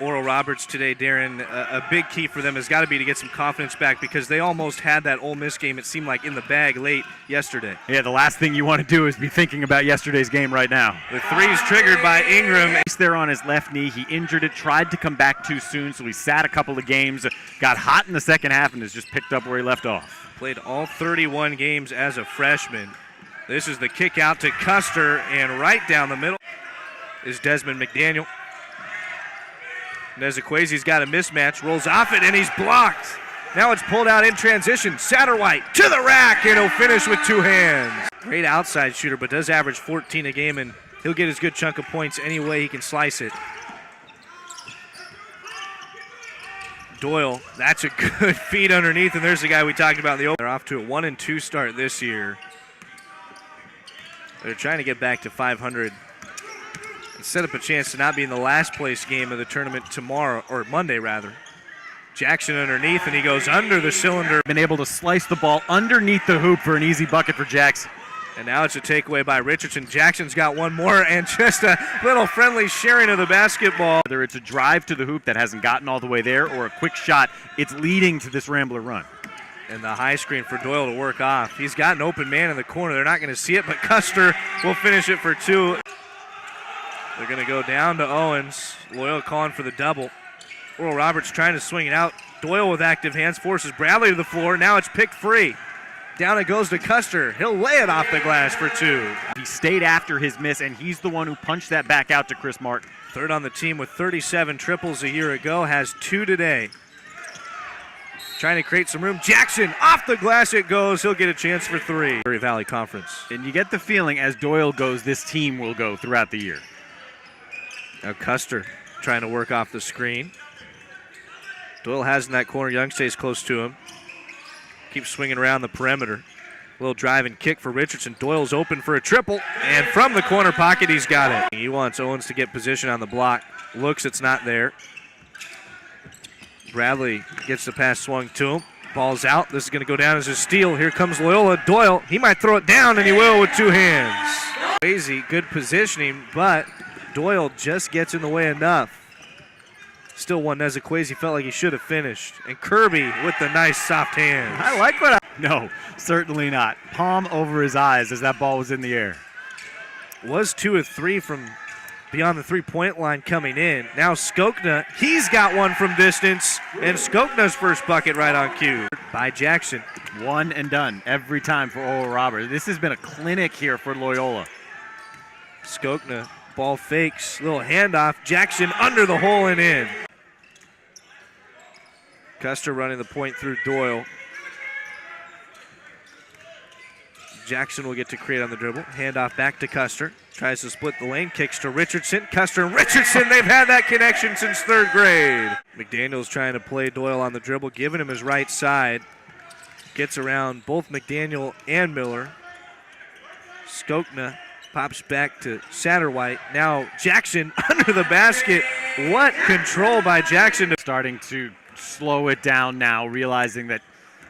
Oral Roberts today, Darren, a big key for them has got to be to get some confidence back because they almost had that Ole Miss game, it seemed like, in the bag late yesterday. Yeah, the last thing you want to do is be thinking about yesterday's game right now. The three's triggered by Ingram. He's there on his left knee. He injured it, tried to come back too soon, so he sat a couple of games, got hot in the second half, and has just picked up where he left off. Played all 31 games as a freshman. This is the kick out to Custer, and right down the middle is Desmond McDaniel. Nezequezi's got a mismatch, rolls off it, and he's blocked. Now it's pulled out in transition. Satterwhite to the rack, and he'll finish with two hands. Great outside shooter, but does average 14 a game, and he'll get his good chunk of points any way he can slice it. Doyle, that's a good feed underneath, and there's the guy we talked about in the open. They're off to a 1-2 start this year. They're trying to get back to 500. Set up a chance to not be in the last place game of the tournament tomorrow, or Monday rather. Jackson underneath, and he goes under the cylinder. Been able to slice the ball underneath the hoop for an easy bucket for Jackson. And now it's a takeaway by Richardson. Jackson's got one more, and just a little friendly sharing of the basketball. Whether it's a drive to the hoop that hasn't gotten all the way there or a quick shot, it's leading to this Rambler run. And the high screen for Doyle to work off. He's got an open man in the corner. They're not going to see it, but Custer will finish it for two. They're going to go down to Owens. Loyola calling for the double. Oral Roberts trying to swing it out. Doyle with active hands forces Bradley to the floor. Now it's picked free. Down it goes to Custer. He'll lay it off the glass for two. He stayed after his miss, and he's the one who punched that back out to Chris Martin. Third on the team with 37 triples a year ago. Has two today. Trying to create some room. Jackson, off the glass it goes. He'll get a chance for three. Missouri Valley Conference. And you get the feeling as Doyle goes, this team will go throughout the year. Now Custer trying to work off the screen. Doyle has in that corner. Young stays close to him. Keeps swinging around the perimeter. Little drive and kick for Richardson. Doyle's open for a triple. And from the corner pocket, he's got it. He wants Owens to get position on the block. Looks, it's not there. Bradley gets the pass swung to him. Ball's out. This is going to go down as a steal. Here comes Loyola. Doyle, he might throw it down, and he will with two hands. Crazy, good positioning, but Doyle just gets in the way enough. Still one. Nezequezi felt like he should have finished. And Kirby with the nice soft hands. I like what No, certainly not. Palm over his eyes as that ball was in the air. Was 2 of 3 from beyond the three-point line coming in. Now Skokna, he's got one from distance, and Skokna's first bucket right on cue by Jackson. One and done every time for Oral Roberts. This has been a clinic here for Loyola. Skokna, ball fakes, little handoff. Jackson under the hole and in. Custer running the point through Doyle. Jackson will get to create on the dribble. Handoff back to Custer. Tries to split the lane, kicks to Richardson. Custer and Richardson, they've had that connection since third grade. McDaniel's trying to play Doyle on the dribble, giving him his right side. Gets around both McDaniel and Miller. Skokna pops back to Satterwhite. Now Jackson under the basket. What control by Jackson. Starting to slow it down now, realizing that,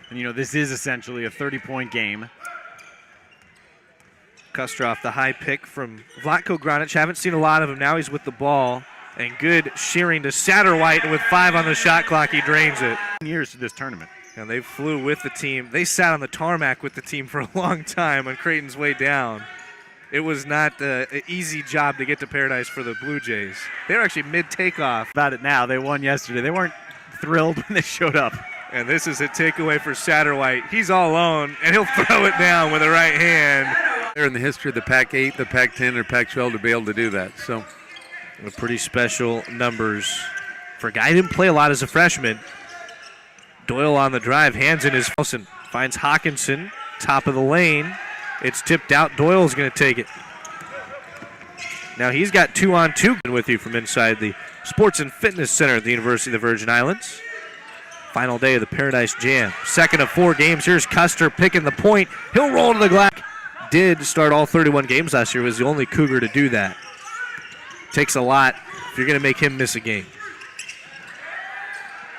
this is essentially a 30-point game. Custer off the high pick from Vlatko Granic. Haven't seen a lot of him. Now he's with the ball. And good shearing to Satterwhite. And with 5 on the shot clock, he drains it. Years to this tournament. And they flew with the team. They sat on the tarmac with the team for a long time on Creighton's way down. It was not an easy job to get to Paradise for the Blue Jays. They were actually mid-takeoff. About it now. They won yesterday. They weren't thrilled when they showed up. And this is a takeaway for Satterwhite. He's all alone, and he'll throw it down with a right hand. They're in the history of the Pac-8, the Pac-10, or Pac-12 to be able to do that. So, pretty special numbers for a guy who didn't play a lot as a freshman. Doyle on the drive, hands in his house and finds Hawkinson, top of the lane. It's tipped out. Doyle's going to take it. Now he's got 2-on-2 with you from inside the Sports and Fitness Center at the University of the Virgin Islands. Final day of the Paradise Jam. Second of 4 games. Here's Custer picking the point. He'll roll to the glass. Did start all 31 games last year. Was the only Cougar to do that. Takes a lot if you're going to make him miss a game.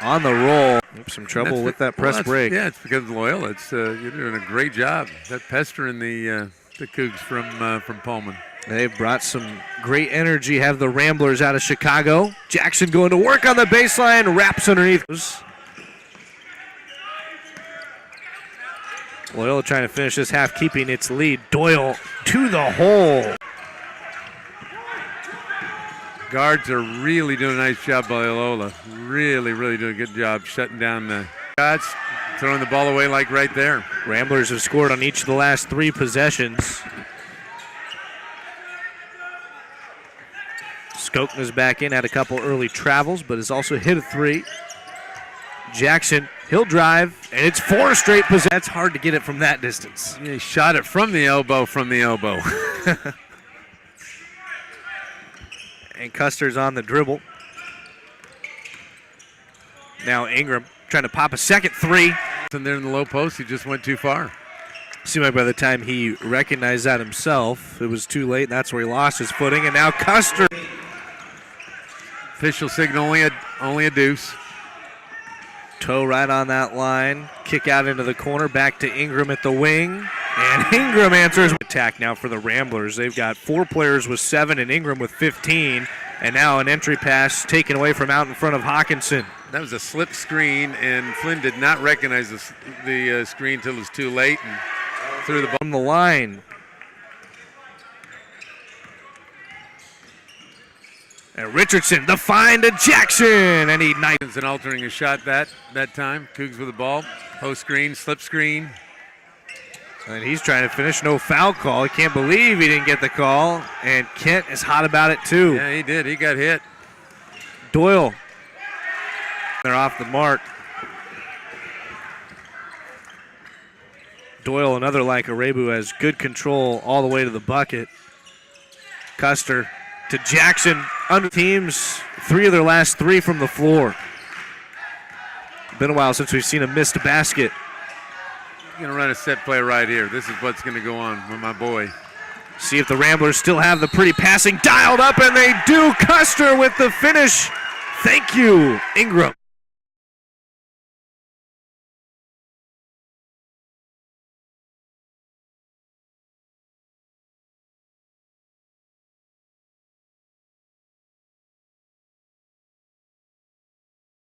On the roll. Some trouble with that press break. Yeah, it's because of Loyola. You're doing a great job. That pestering the Cougs from Pullman. They've brought some great energy, have the Ramblers out of Chicago. Jackson going to work on the baseline, wraps underneath. Loyola trying to finish this half, keeping its lead. Doyle to the hole. Guards are really doing a nice job by Loyola. Really, really doing a good job shutting down the shots, throwing the ball away like right there. Ramblers have scored on each of the last 3 possessions. Skokin is back in, had a couple early travels, but has also hit a 3. Jackson, he'll drive, and it's 4 straight possessions. That's hard to get it from that distance. Yeah, he shot it from the elbow, And Custer's on the dribble. Now Ingram trying to pop a second 3. And there in the low post, he just went too far. Seemed like by the time he recognized that himself, it was too late, and that's where he lost his footing. And now Custer. Official signal, only a deuce. Toe right on that line. Kick out into the corner. Back to Ingram at the wing. And Ingram answers. Attack now for the Ramblers. They've got 4 players with 7 and Ingram with 15. And now an entry pass taken away from out in front of Hawkinson. That was a slip screen, and Flynn did not recognize the screen until it was too late and threw the ball. From the line. And Richardson, the find to Jackson, and he knifes. And altering a shot that time. Cougs with the ball. Post screen, slip screen. And he's trying to finish. No foul call. He can't believe he didn't get the call. And Kent is hot about it too. Yeah, he did. He got hit. Doyle. They're off the mark. Doyle, another like Arebu, has good control all the way to the bucket. Custer to Jackson. Under teams, 3 of their last 3 from the floor. Been a while since we've seen a missed basket. Going to run a set play right here. This is what's going to go on with my boy. See if the Ramblers still have the pretty passing dialed up, and they do. Custer with the finish. Thank you, Ingram.